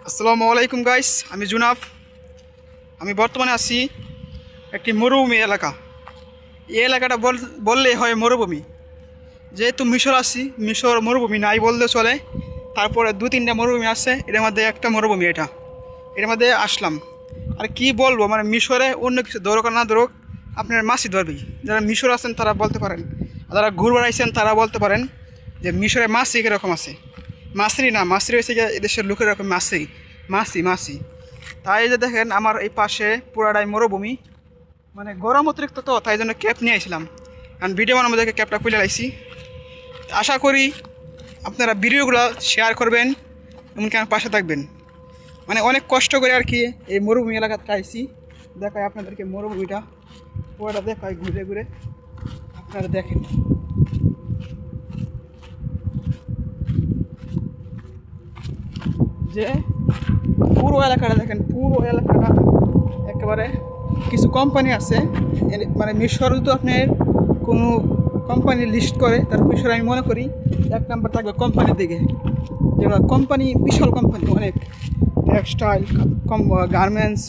আসসালামু আলাইকুম গাইস, আমি জুনাফ। আমি বর্তমানে আছি একটি মরুভূমি এলাকা। এই এলাকাটা বললেই হয় মরুভূমি, যেহেতু মিশর আছি, মিশর মরুভূমি নাই বললে চলে। তারপরে দু তিনটা মরুভূমি আছে, এটার মধ্যে একটা মরুভূমি এটার মধ্যে আসলাম। আর কি বলবো, মানে মিশরে অন্য কিছু দরক না দরক, আপনার মাছই ধরবেই। যারা মিশর আছেন তারা বলতে পারেন, আর যারা ঘুর বেড়াইছেন তারা বলতে পারেন যে মিশরে মাছই কীরকম আছে। মাছরি না, মাছরি হয়েছে গিয়ে এদেশের লোকের এরকম মাছরি, মাছি। তাই যে দেখেন আমার এই পাশে পুরাটাই মরুভূমি, মানে গরম অতিরিক্ত, তো তাই জন্য ক্যাপ নিয়ে আসলাম। কারণ ভিডিও বানাবো দেখে ক্যাপটা খুলে লাইছি। আশা করি আপনারা ভিডিওগুলো শেয়ার করবেন, এমনকি আমার পাশে থাকবেন। মানে অনেক কষ্ট করে আর কি এই মরুভূমি এলাকাতে আইছি। দেখায় আপনাদেরকে মরুভূমিটা পুরোটা দেখায় ঘুরে ঘুরে, আপনারা দেখেন। যে পুরো এলাকাটা দেখেন, পুরো এলাকাটা একেবারে কিছু কোম্পানি আছে। মানে মিশর তো আপনার কোনো কোম্পানি লিস্ট করে, তার মিশর আমি মনে করি 1 নাম্বার থাকবে কোম্পানির দিকে। যেগুলো কোম্পানি, বিশাল কোম্পানি, অনেক টেক্সটাইল, গার্মেন্টস,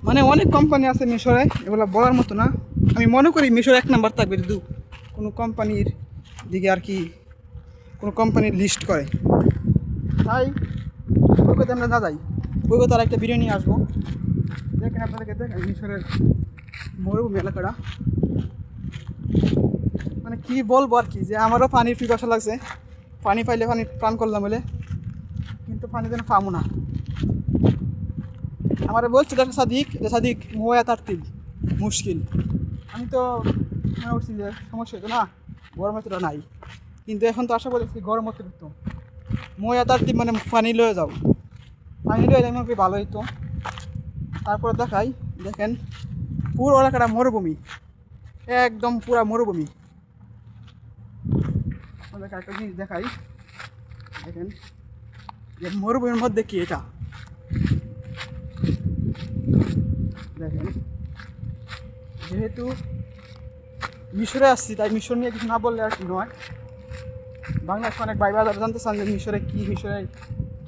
মানে অনেক কোম্পানি আছে মিশরে, এগুলো বলার মতো না। আমি মনে করি মিশর 1 নাম্বার থাকবে যদি কোনো কোম্পানির দিকে আর কি, কোনো কোম্পানির লিস্ট করে। তাই ওই কথা আমরা না যাই, ওই কথা একটা ভিডিও নিয়ে আসবো। দেখেন আপনাদেরকে, দেখেন মিশরের মরুভূমি এলাকাটা। মানে কি বলবো আর কি, যে আমারও পানির পিপাসা লাগছে, পানি পাইলে পানি প্রাণ করলাম বলে, কিন্তু পানি যেন পাবো না। আমার বলছে দেখা সাদিক মোয়া তারতিব মুশকিল। আমি তো মনে করছি যে সমস্যা হতো না, গরম এতটা নাই, কিন্তু এখন তো আশা করছি গরম অতিরিক্ত। মোয়া তারতিব মানে পানি লয়ে যাও, পানি লয়ে যাই মনে করি ভালো হইতো। তারপরে দেখেন পুরো এলাকাটা মরুভূমি, একদম পুরা মরুভূমি। আপনাদেরকে একটা জিনিস দেখাই, দেখেন যে মরুভূমির মধ্যে কি এটা দেখেন। যেহেতু মিশরে আসছি তাই মিশর নিয়ে কিছু না বললে আর কি নয়। বাংলাদেশে অনেক ভাই বাজার জানতে চান যে মিশরে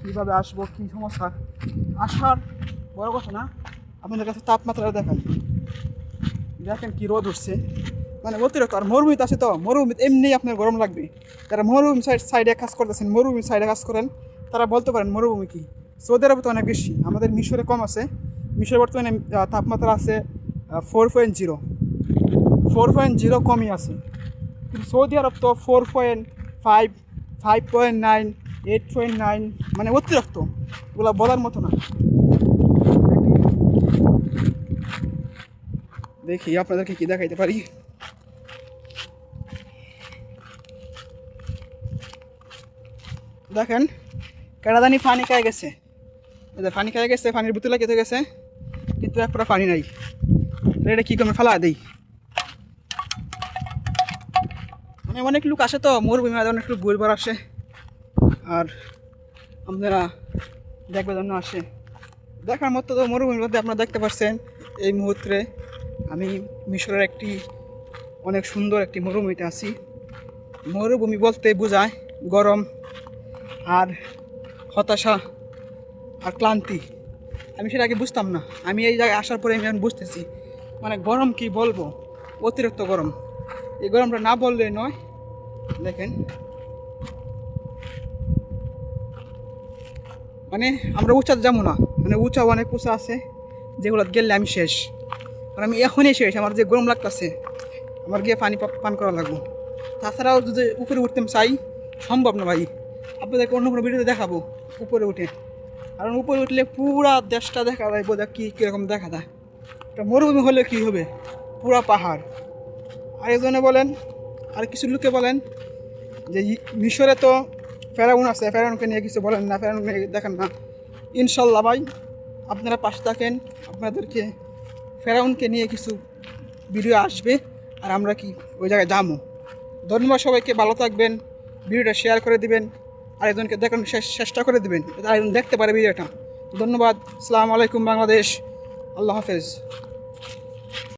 কীভাবে আসবো, কী সমস্যা। আসার বড় কথা না, আপনাদের কাছে তাপমাত্রা দেখাই। দেখেন কি রোদ উঠছে, মানে অতিরিক্ত। আর মরুভূমিতে আছে তো, মরুভূমিতে এমনি আপনার গরম লাগবে। যারা মরুভূমি সাইডে কাজ করতেছেন, মরুভূমি সাইডে কাজ করেন, তারা বলতে পারেন মরুভূমি কি। সৌদি আরবে তো অনেক বেশি, আমাদের মিশরে কম আছে। মিশরে বর্তমানে তাপমাত্রা আছে 4.0 কমই আছে। কিন্তু সৌদি আরব তো 4.5, 5.9, 8.9, মানে অতিরিক্ত। ওগুলো বলার মতো না। দেখি আপনাদেরকে কি দেখাইতে পারি। দেখেন কেডাদানি পানি খাই গেছে, পানি খাই গেছে, পানির বোতলে কেটে গেছে, কিন্তু এক পানি নাই। এটা কী করবে, ফেলা দেই। মানে অনেক লোক আসে তো মরুভূমি, অনেক লোক ঘুরবার আসে, আর আপনারা দেখবার জন্য আসে। দেখার মতো তো মরুভূমির মধ্যে আপনারা দেখতে পাচ্ছেন এই মুহূর্তে আমি মিশরের একটি অনেক সুন্দর একটি মরুভূমিতে আছি। মরুভূমি বলতে বোঝায় গরম আর হতাশা আর ক্লান্তি। আমি সেটা আগে বুঝতাম না, আমি এই জায়গায় আসার পরে আমি এখন বুঝতেছি মানে গরম কি বলবো, অতিরিক্ত গরম। এই গরমটা না বললে নয়। দেখেন মানে আমরা উঁচা যাবো না, মানে উঁচা অনেক উঁচা আছে যেগুলো গেলে আমি শেষ। আর আমি এখনই শেষ, আমার যে গরম লাগতেছে, আমার গিয়ে পানি পান করা লাগবো। তাছাড়াও যদি উপরে উঠতে চাই সম্ভব না ভাই, আপনাদেরকে অন্য কোনো ভিডিওতে দেখাবো উপরে উঠে। কারণ উপরে উঠলে পুরা দেশটা দেখা যায়, বোঝা কীরকম দেখা যায়। এটা মরুভূমি হলে কী হবে, পুরা পাহাড়। আর একজনে বলেন, আর কিছু লোকে বলেন যে মিশরে তো ফেরাউন আছে, ফেরাউনকে নিয়ে কিছু বলেন না, ফেরাউনকে দেখেন না। ইনশাল্লাহ ভাই আপনারা পাশে থাকেন, আপনাদেরকে ফেরাউনকে নিয়ে কিছু ভিডিও আসবে, আর আমরা কি ওই জায়গায় যাবো। ধন্যবাদ সবাইকে, ভালো থাকবেন, ভিডিওটা শেয়ার করে দিবেন, আরেকজনকে দেখানোর চেষ্টা করে দিবেন, আরেকজন দেখতে পারে ভিডিওটা। ধন্যবাদ। আসসালামু আলাইকুম বাংলাদেশ, আল্লাহ হাফেজ।